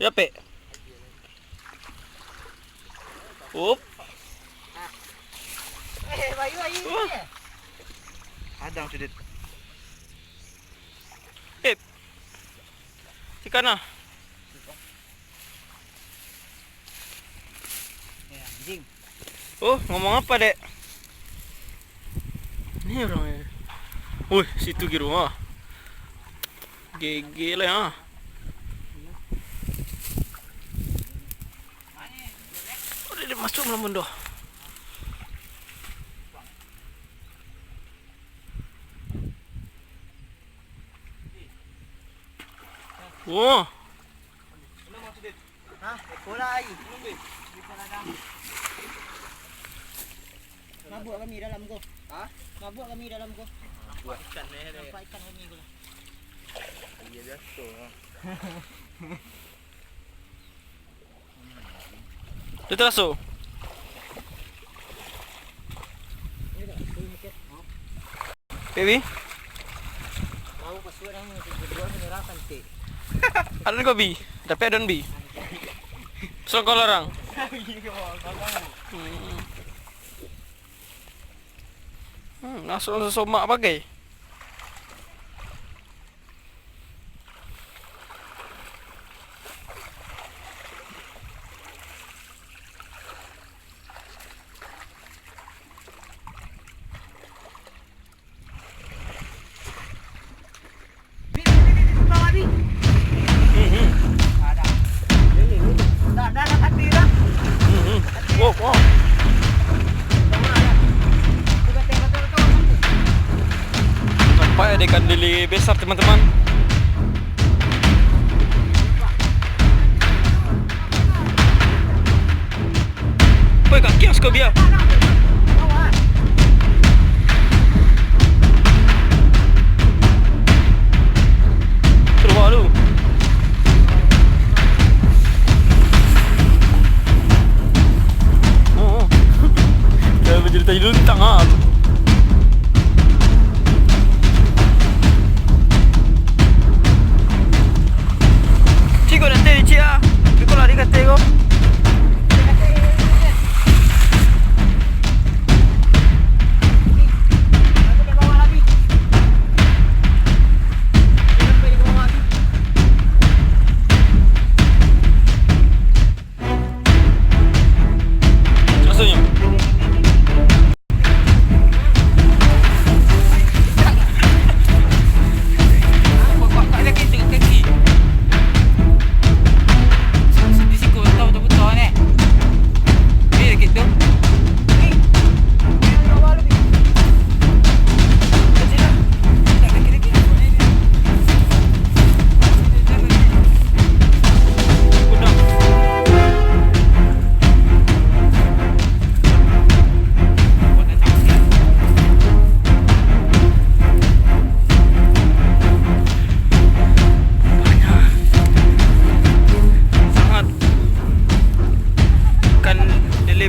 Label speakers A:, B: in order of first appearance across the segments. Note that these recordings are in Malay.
A: Yape. Up.
B: Bayu.
C: Hadang sudah.
A: Ikan ah.
B: Ya, anjing.
A: Oh, ngomong apa, Dek? Ini orangnya. Wih, situ kiri rumah. GG lah ya. Udah dia masuk belum benda? Wah.
B: Hah? Kulai. Mabuk kami dalam ko.
C: Hah?
B: Mabuk kami dalam ko.
C: Buat ikan ni.
B: Nampak ikan kami ko lah.
C: Iya biasa.
A: Dia terasuk.
B: Ini dah, boleh mikir.
A: Baby,
B: Mau pasukan yang berdua menyerahkan tik.
A: ada kau B, tapi ada B. So kau larang. Langsung somak pakai. Oh. Nampak ada ikan lele besar teman-teman. Woi, kaki yang suka biar. Terus lu. Jadi luntang ah. Cigo nanti di cia. Kau lari kat tego.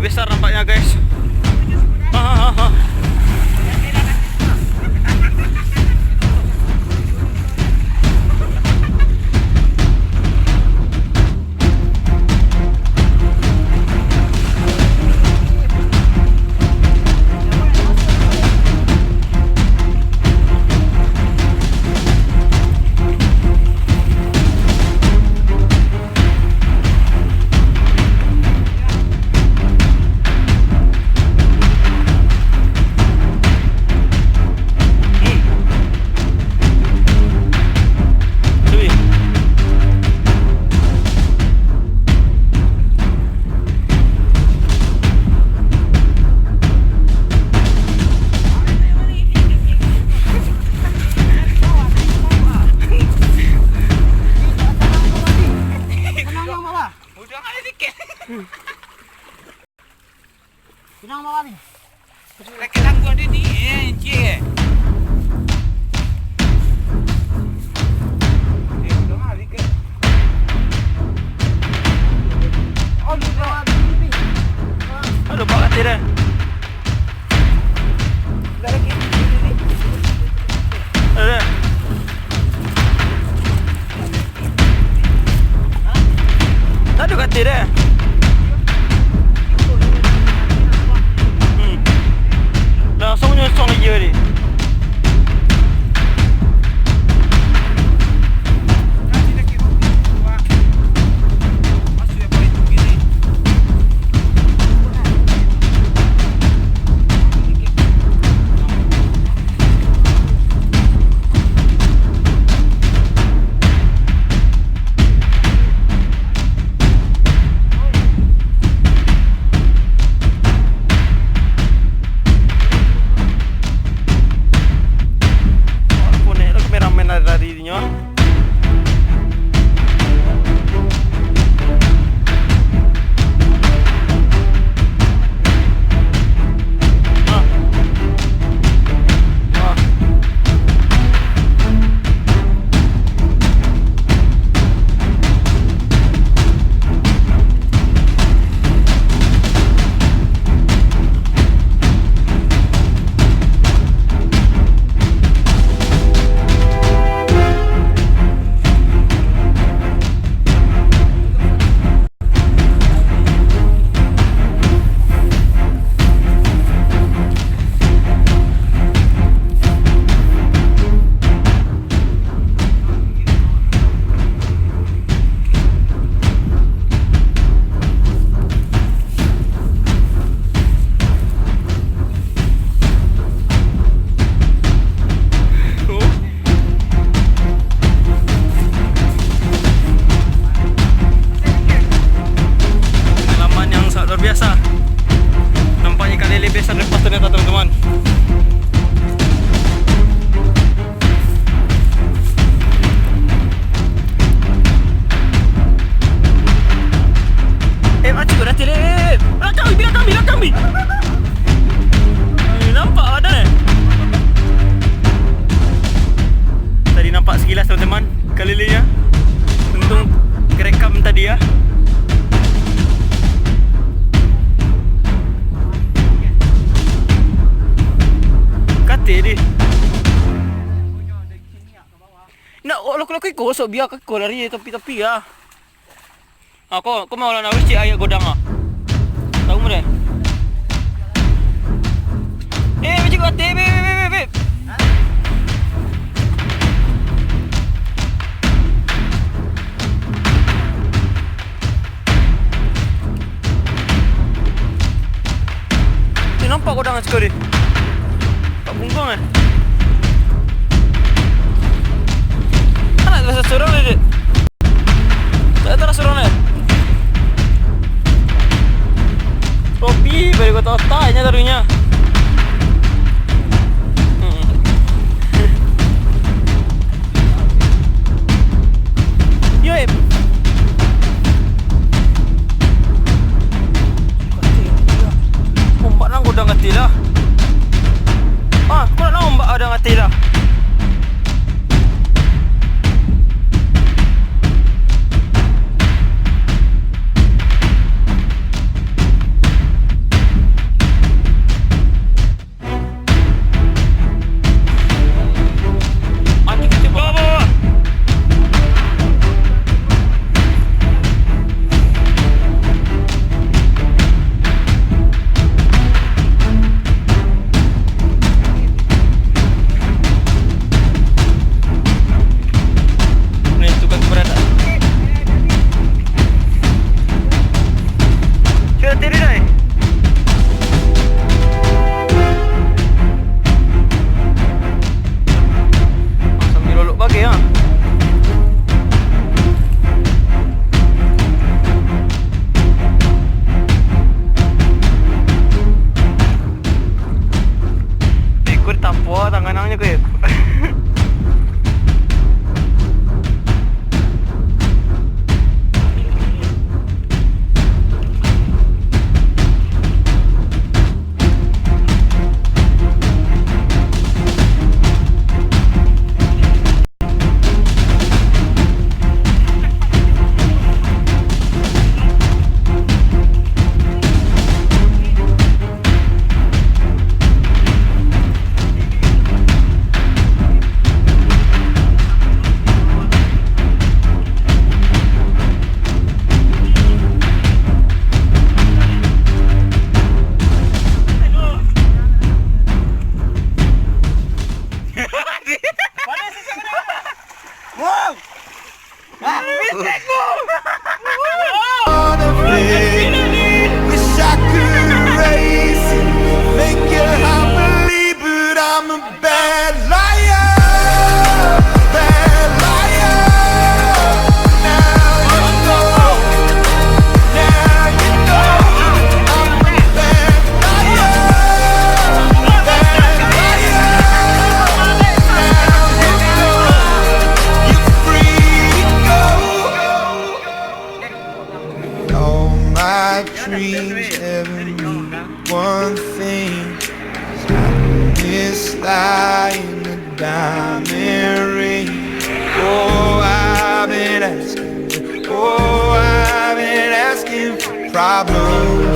A: Besar nampaknya guys.
B: Pinang bawah ni.
C: Rekenan gua ada ni, encik.
A: Aduh, pak hati dah. Ada. lari-larinya. Biasa nampaknya kali lebih besar lepas ternyata teman-teman. Macam dah telep. Belakang kami. Nampak ada tadi nampak sekilas teman-teman kali-kalinya. Untung kerekam tadi ya. Dia nak loko-loko ikut so biar aku lari tepi-tepi ya. Kau mau lah nak cik ayat godang ah. Tahu mu dah? Macam kau beb. Ni nampak godang sekali. Bunggong kan? Kan nak terasa sorong ni. Tak terasa sorong ni. Kopi beri kau otaknya taruhnya. Yo em. Ombak nang godang kati lah. Kau nak ombak ada ngati dah. Tangannya ke?
D: dreams ever mean one thing. This light in the diamond ring. Oh, I've been asking for problems.